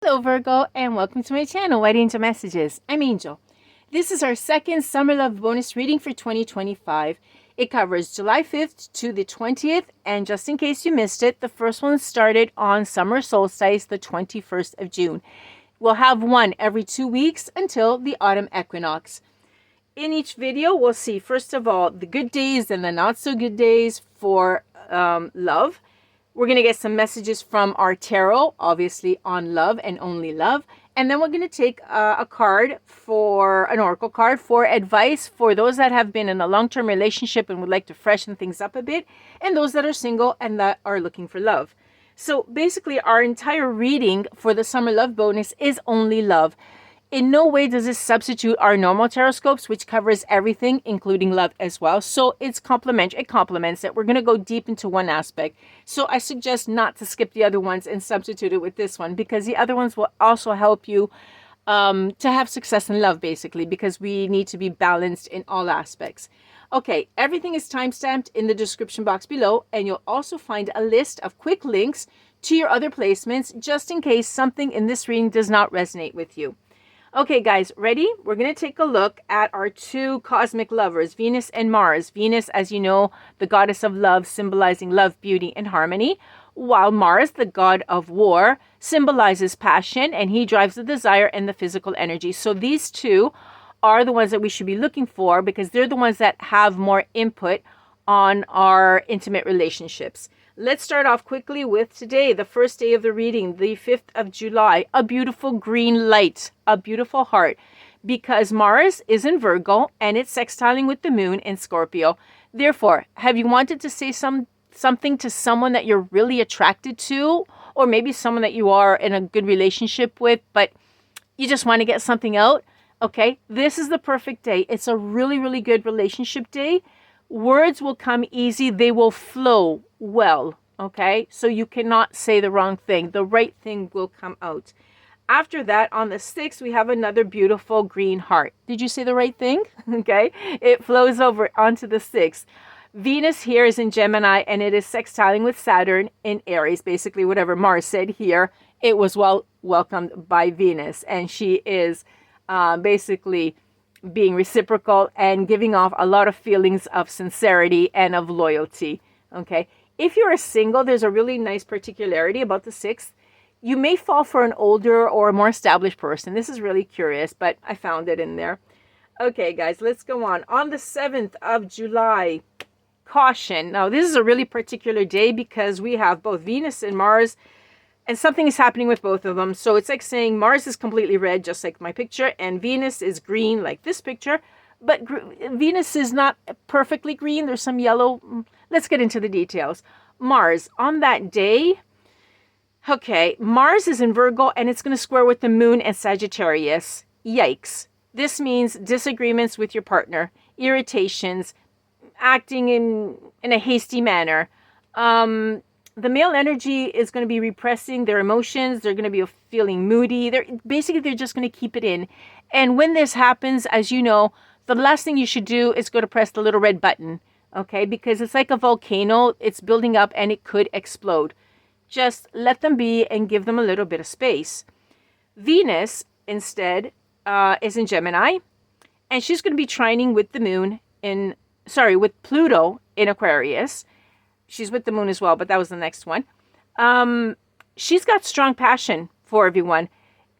Hello Virgo, and welcome to my channel, White Angel Messages. I'm Angel. This is our second Summer Love bonus reading for 2025. It covers July 5th to the 20th, and just in case you missed it, the first one started on summer solstice, the 21st of June. We'll have one every 2 weeks until the autumn equinox. In each video, we'll see, first of all, the good days and the not so good days for love. We're going to get some messages from our tarot, obviously on love and only love. And then we're going to take a card for an oracle card for advice for those that have been in a long-term relationship and would like to freshen things up a bit, and those that are single and that are looking for love. So basically, our entire reading for the Summer Love bonus is only love. In no way does this substitute our normal Tarotscopes, which covers everything, including love as well. So it's complementary. It complements it. We're going to go deep into one aspect. So I suggest not to skip the other ones and substitute it with this one, because the other ones will also help you to have success in love, basically, because we need to be balanced in all aspects. Okay, everything is timestamped in the description box below, and you'll also find a list of quick links to your other placements, just in case something in this reading does not resonate with you. Okay, guys, ready? We're going to take a look at our two cosmic lovers, Venus and Mars. Venus, as you know, the goddess of love, symbolizing love, beauty, and harmony, while Mars, the god of war, symbolizes passion, and he drives the desire and the physical energy. So these two are the ones that we should be looking for, because they're the ones that have more input on our intimate relationships. Let's start off quickly with today, the first day of the reading, the 5th of July, a beautiful green light, a beautiful heart, because Mars is in Virgo and it's sextiling with the moon in Scorpio. Therefore, have you wanted to say something to someone that you're really attracted to, or maybe someone that you are in a good relationship with, but you just want to get something out? Okay, this is the perfect day. It's a really, really good relationship day. Words will come easy. They will flow well. Okay, so you cannot say the wrong thing. The right thing will come out. After that, on the 6th, we have another beautiful green heart. Did you say the right thing? Okay, it flows over onto the 6th. Venus here is in Gemini, and it is sextiling with Saturn in Aries. Basically, whatever Mars said here, it was well welcomed by Venus, and she is basically being reciprocal and giving off a lot of feelings of sincerity and of loyalty. Okay, if you're a single, there's a really nice particularity about the 6th. You may fall for an older or more established person. This is really curious, but I found it in there. Okay, guys, let's go on. On the 7th of July, caution. Now, this is a really particular day because we have both Venus and Mars, and something is happening with both of them. So it's like saying Mars is completely red, just like my picture, and Venus is green, like this picture. But Venus is not perfectly green. There's some yellow. Let's get into the details. Mars, on that day, okay, Mars is in Virgo, and it's going to square with the moon and Sagittarius. Yikes. This means disagreements with your partner, irritations, acting in a hasty manner. The male energy is going to be repressing their emotions. They're going to be feeling moody. They're just going to keep it in. And when this happens, as you know, the last thing you should do is go to press the little red button, okay? Because it's like a volcano. It's building up and it could explode. Just let them be and give them a little bit of space. Venus, instead, is in Gemini, and she's going to be trining with the moon with Pluto in Aquarius. She's with the moon as well, but that was the next one. She's got strong passion for everyone.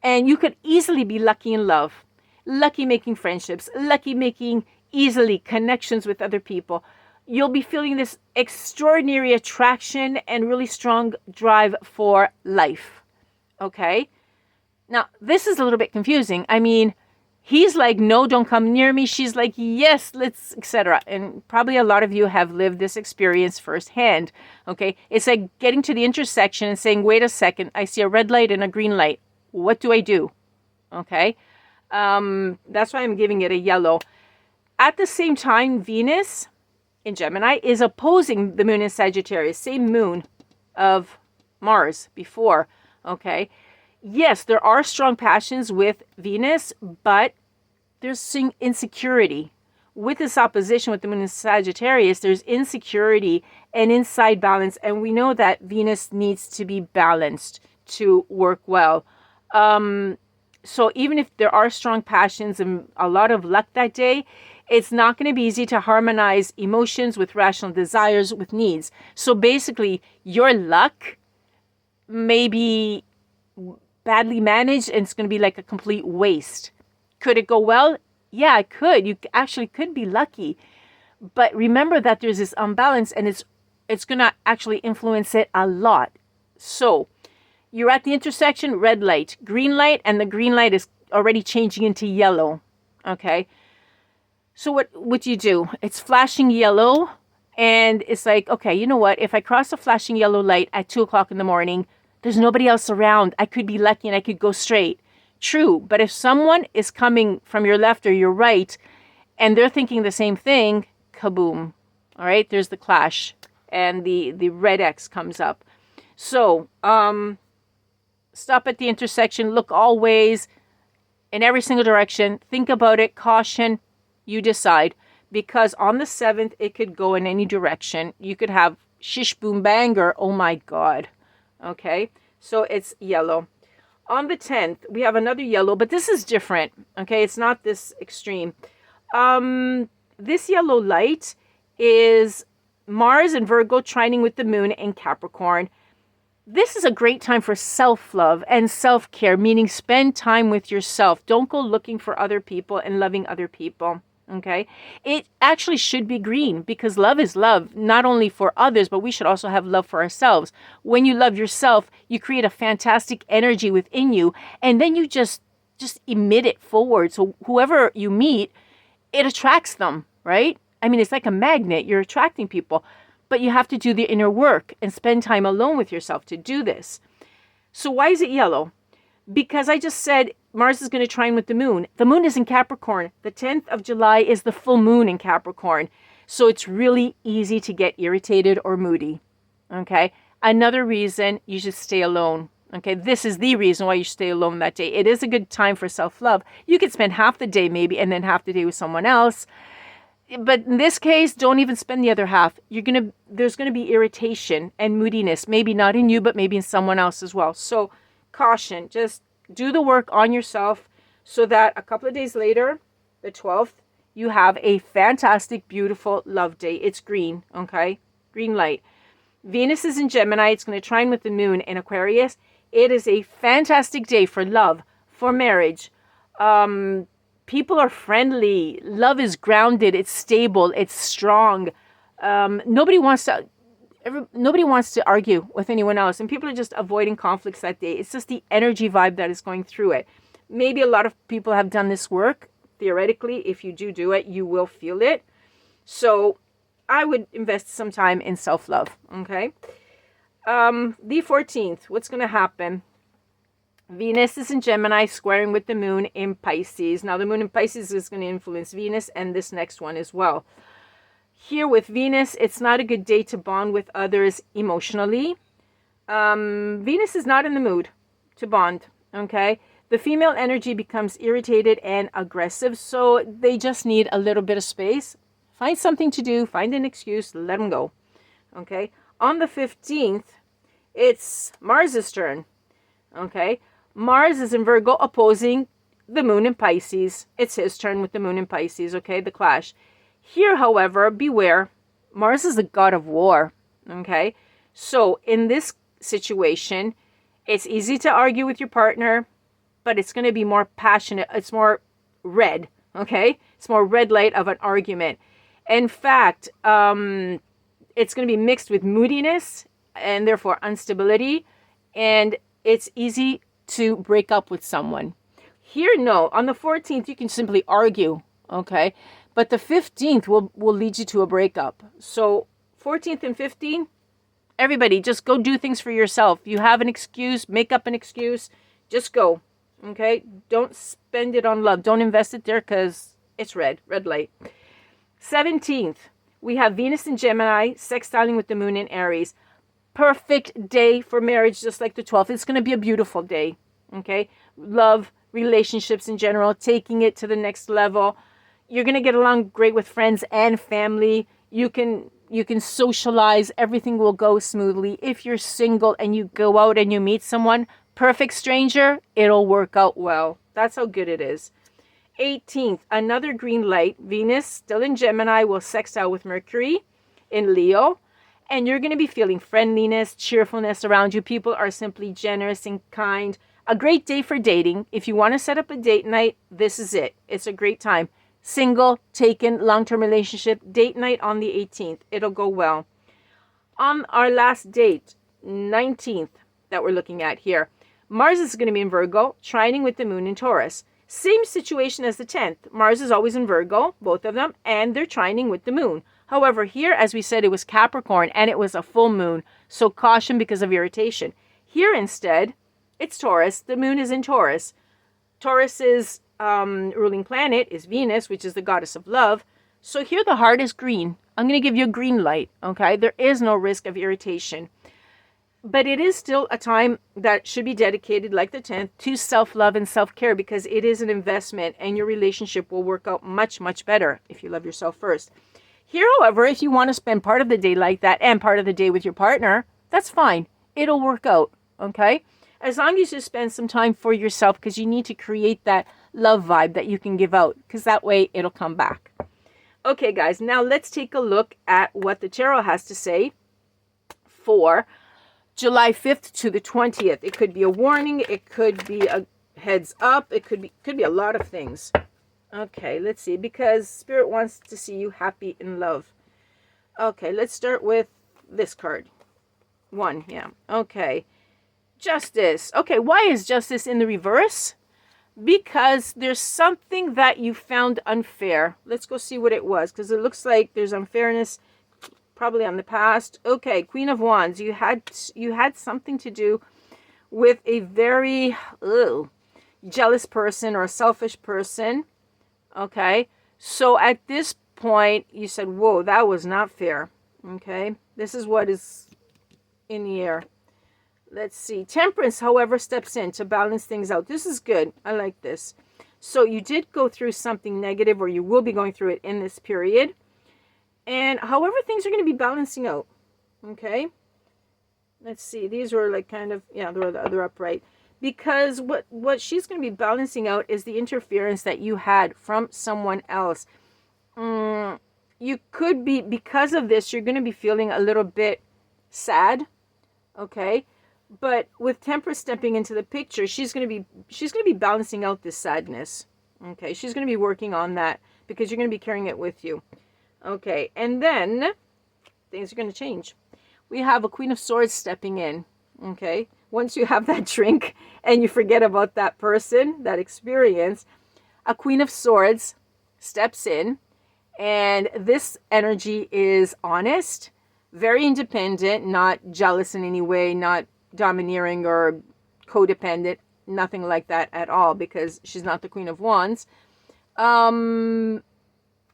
And you could easily be lucky in love, lucky making friendships, lucky making easily connections with other people. You'll be feeling this extraordinary attraction and really strong drive for life. Okay? Now, this is a little bit confusing. I mean, he's like, no, don't come near me. She's like, yes, let's, etc. And probably a lot of you have lived this experience firsthand. Okay, it's like getting to the intersection and saying, wait a second, I see a red light and a green light. What do I do? Okay, that's why I'm giving it a yellow. At the same time, Venus in Gemini is opposing the moon in Sagittarius, same moon of Mars before. Okay. Yes, there are strong passions with Venus, but there's insecurity. With this opposition with the moon in Sagittarius, there's insecurity and inside balance. And we know that Venus needs to be balanced to work well. So even if there are strong passions and a lot of luck that day, it's not going to be easy to harmonize emotions with rational desires with needs. So basically, your luck may be badly managed and it's going to be like a complete waste. Could it go well? Yeah, it could. You actually could be lucky. But remember that there's this unbalance and it's going to actually influence it a lot. So you're at the intersection, red light, green light, and the green light is already changing into yellow. Okay. So what do you do? It's flashing yellow, and it's like, okay, you know what? If I cross a flashing yellow light at 2:00 in the morning, there's nobody else around. I could be lucky and I could go straight. True. But if someone is coming from your left or your right, and they're thinking the same thing, kaboom. All right. There's the clash, and the red X comes up. So, stop at the intersection, look all ways, in every single direction, think about it, caution, you decide. Because on the 7th, it could go in any direction. You could have shish boom bang or oh my God. Okay, so it's yellow. On the 10th, we have another yellow, but this is different. Okay, it's not this extreme. This yellow light is Mars and Virgo trining with the moon in Capricorn. This is a great time for self-love and self-care, meaning spend time with yourself. Don't go looking for other people and loving other people, okay? It actually should be green because love is love, not only for others, but we should also have love for ourselves. When you love yourself, you create a fantastic energy within you, and then you just emit it forward. So whoever you meet, it attracts them, right? I mean, it's like a magnet. You're attracting people. But you have to do the inner work and spend time alone with yourself to do this. So why is it yellow? Because I just said Mars is going to trine with the moon. The moon is in Capricorn. The 10th of July is the full moon in Capricorn. So it's really easy to get irritated or moody. Okay. Another reason you should stay alone. Okay. This is the reason why you should stay alone that day. It is a good time for self-love. You could spend half the day maybe and then half the day with someone else. But in this case, don't even spend the other half. There's going to be irritation and moodiness. Maybe not in you, but maybe in someone else as well. So caution, just do the work on yourself so that a couple of days later, the 12th, you have a fantastic, beautiful love day. It's green, okay? Green light. Venus is in Gemini. It's going to trine with the moon in Aquarius. It is a fantastic day for love, for marriage. People are friendly. Love is grounded. It's stable. It's strong. Nobody wants to argue with anyone else, and people are just avoiding conflicts that day. It's just the energy vibe that is going through it. Maybe a lot of people have done this work. Theoretically, if you do it, you will feel it. So I would invest some time in self-love. Okay. The 14th. What's going to happen? Venus is in Gemini, squaring with the moon in Pisces. Now, the moon in Pisces is going to influence Venus and this next one as well. Here with Venus, it's not a good day to bond with others emotionally. Venus is not in the mood to bond, okay? The female energy becomes irritated and aggressive, so they just need a little bit of space. Find something to do, find an excuse, let them go, okay? On the 15th, it's Mars's turn, okay? Mars is in Virgo opposing the moon in Pisces. It's his turn with the moon in Pisces, okay? The clash. Here, however, beware. Mars is the god of war, okay? So in this situation, it's easy to argue with your partner, but it's going to be more passionate. It's more red, okay? It's more red light of an argument. In fact, it's going to be mixed with moodiness and therefore instability, and it's easy to break up with someone. Here, no. On the 14th, you can simply argue, okay? But the 15th will lead you to a breakup. So 14th and 15th, everybody, just go do things for yourself. You have an excuse, make up an excuse, just go, okay? Don't spend it on love. Don't invest it there because it's red light. 17th, we have Venus in Gemini, sextiling with the moon in Aries. Perfect day for marriage, just like the 12th. It's going to be a beautiful day, okay? Love, relationships in general, taking it to the next level. You're going to get along great with friends and family. You can socialize. Everything will go smoothly. If you're single and you go out and you meet someone, Perfect stranger, it'll work out well. That's how good it is. 18th, another green light. Venus, still in Gemini, will sextile with Mercury in Leo. And you're going to be feeling friendliness, cheerfulness around you. People are simply generous and kind. A great day for dating. If you want to set up a date night, this is it. It's a great time. Single, taken, long-term relationship, date night on the 18th. It'll go well. On our last date, 19th, that we're looking at here, Mars is going to be in Virgo, trining with the moon in Taurus. Same situation as the 10th. Mars is always in Virgo, both of them, and they're trining with the moon. However, here, as we said, it was Capricorn, and it was a full moon, so caution because of irritation. Here, instead, it's Taurus. The moon is in Taurus. Taurus's ruling planet is Venus, which is the goddess of love. So here the heart is green. I'm going to give you a green light, okay? There is no risk of irritation. But it is still a time that should be dedicated, like the 10th, to self-love and self-care, because it is an investment and your relationship will work out much, much better if you love yourself first. Here, however, if you want to spend part of the day like that and part of the day with your partner, that's fine. It'll work out, okay? As long as you spend some time for yourself, because you need to create that love vibe that you can give out, because that way it'll come back. Okay, guys, now let's take a look at what the tarot has to say for July 5th to the 20th. It could be a warning. It could be a heads up. It could be a lot of things. Okay, let's see, because Spirit wants to see you happy in love. Okay, let's start with this card. 1, yeah. Okay. Justice. Okay, why is Justice in the reverse? Because there's something that you found unfair. Let's go see what it was, because it looks like there's unfairness probably on the past. Okay, Queen of Wands. You had something to do with a very jealous person or a selfish person. Okay, so at this point, you said, whoa, that was not fair. Okay, this is what is in the air. Let's see. Temperance, however, steps in to balance things out. This is good. I like this. So you did go through something negative, or you will be going through it in this period. And however, things are going to be balancing out. Okay, let's see. These were like kind of, yeah, they're upright. Because what she's going to be balancing out is the interference that you had from someone else. You could be, because of this, you're going to be feeling a little bit sad, okay? But with Temperance stepping into the picture, she's going to be balancing out this sadness, okay? She's going to be working on that because you're going to be carrying it with you, okay? And then things are going to change. We have a Queen of Swords stepping in, okay? Once you have that drink and you forget about that person, that experience, a Queen of Swords steps in, and this energy is honest, very independent, not jealous in any way, not domineering or codependent, nothing like that at all, because she's not the Queen of Wands.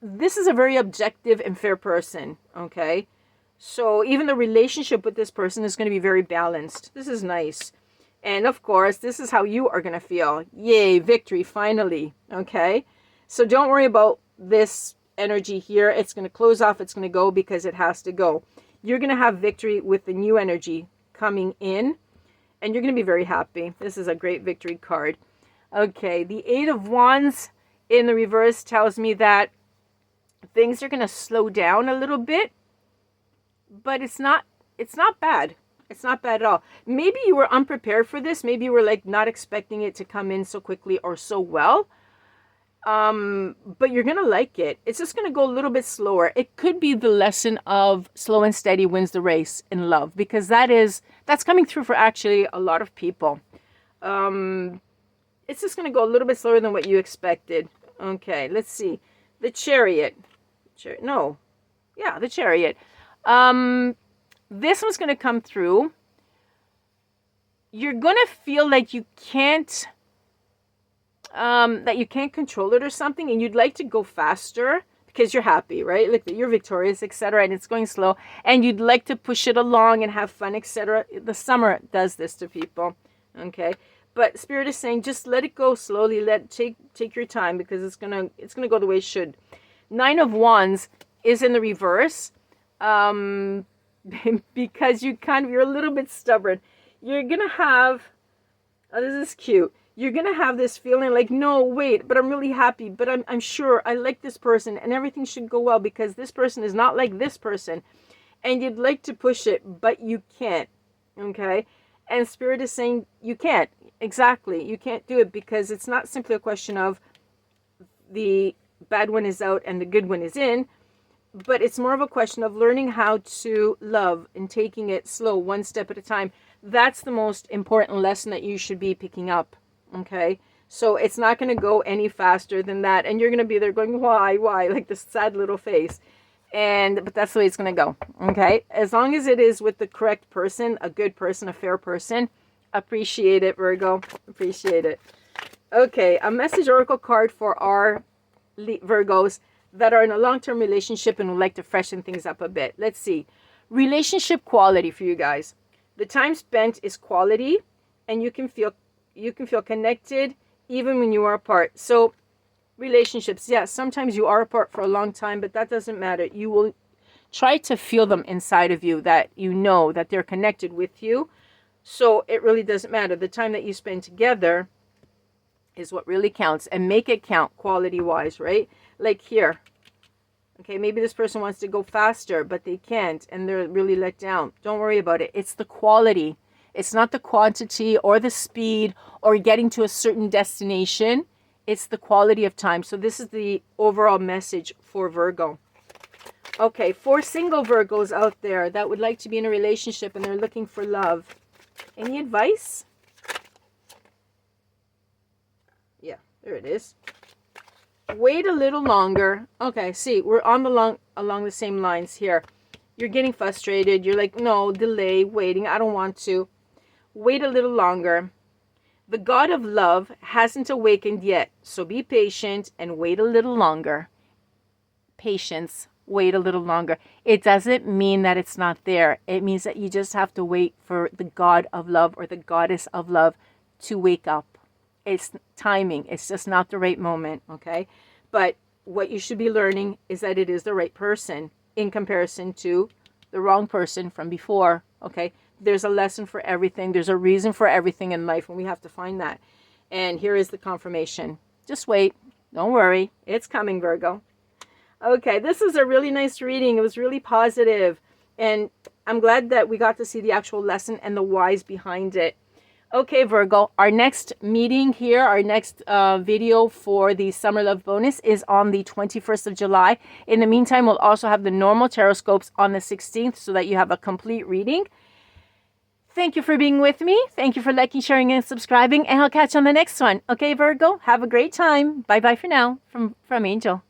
This is a very objective and fair person, okay? So even the relationship with this person is going to be very balanced. This is nice. And of course, this is how you are going to feel. Yay, victory, finally. Okay? So don't worry about this energy here. It's going to close off. It's going to go because it has to go. You're going to have victory with the new energy coming in. And you're going to be very happy. This is a great victory card. Okay, the Eight of Wands in the reverse tells me that things are going to slow down a little bit. But it's not bad. It's not bad at all. Maybe you were unprepared for this. Maybe you were like not expecting it to come in so quickly or so well. But you're going to like it. It's just going to go a little bit slower. It could be the lesson of slow and steady wins the race in love, because that's coming through for actually a lot of people. It's just going to go a little bit slower than what you expected. Okay, let's see. The Chariot. The Chariot. This one's going to come through. You're going to feel like you can't control it or something, and you'd like to go faster because you're happy, right? Like you're victorious, etc., and it's going slow, and you'd like to push it along and have fun, etc. The summer does this to people, okay? But Spirit is saying just let it go slowly. Take your time, because it's gonna go the way it should. 9 of Wands is in the reverse. Because you're a little bit stubborn. You're gonna have Oh, this is cute. You're going to have this feeling like, no, wait, but I'm really happy, but I'm sure I like this person and everything should go well because this person is not like this person. And you'd like to push it, but you can't. Okay? And Spirit is saying you can't. Exactly. You can't do it because it's not simply a question of the bad one is out and the good one is in, but it's more of a question of learning how to love and taking it slow, one step at a time. That's the most important lesson that you should be picking up. Okay? So it's not going to go any faster than that. And you're going to be there going, why, like this sad little face. But that's the way it's going to go. Okay? As long as it is with the correct person, a good person, a fair person, appreciate it, Virgo. Appreciate it. Okay, a message oracle card for our Virgos that are in a long-term relationship and would like to freshen things up a bit. Let's see. Relationship quality for you guys. The time spent is quality, and you can feel connected even when you are apart. So relationships, yes, sometimes you are apart for a long time, but that doesn't matter. You will try to feel them inside of you, that you know that they're connected with you. So it really doesn't matter. The time that you spend together is what really counts, and make it count quality wise, right? Like here. Okay, maybe this person wants to go faster, but they can't, and they're really let down. Don't worry about it. It's the quality. It's not the quantity or the speed or getting to a certain destination. It's the quality of time. So this is the overall message for Virgo. Okay, for single Virgos out there that would like to be in a relationship and they're looking for love. Any advice? Yeah, there it is. Wait a little longer. Okay, see, we're on along the same lines here. You're getting frustrated. You're like, no, delay, waiting. I don't want to. Wait a little longer. The God of love hasn't awakened yet, so be patient and wait a little longer. Patience, wait a little longer. It doesn't mean that it's not there. It means that you just have to wait for the God of love or the goddess of love to wake up. It's timing. It's just not the right moment, okay? But what you should be learning is that it is the right person in comparison to the wrong person from before, okay? There's a lesson for everything. There's a reason for everything in life, and we have to find that. And here is the confirmation. Just wait. Don't worry. It's coming, Virgo. Okay, this is a really nice reading. It was really positive, and I'm glad that we got to see the actual lesson and the whys behind it. Okay, Virgo, our next meeting here, our next video for the Summer Love Bonus is on the 21st of July. In the meantime, we'll also have the normal Tarotscopes on the 16th so that you have a complete reading. Thank you for being with me. Thank you for liking, sharing, and subscribing, and I'll catch you on the next one. Okay, Virgo, have a great time. Bye-bye for now from Angel.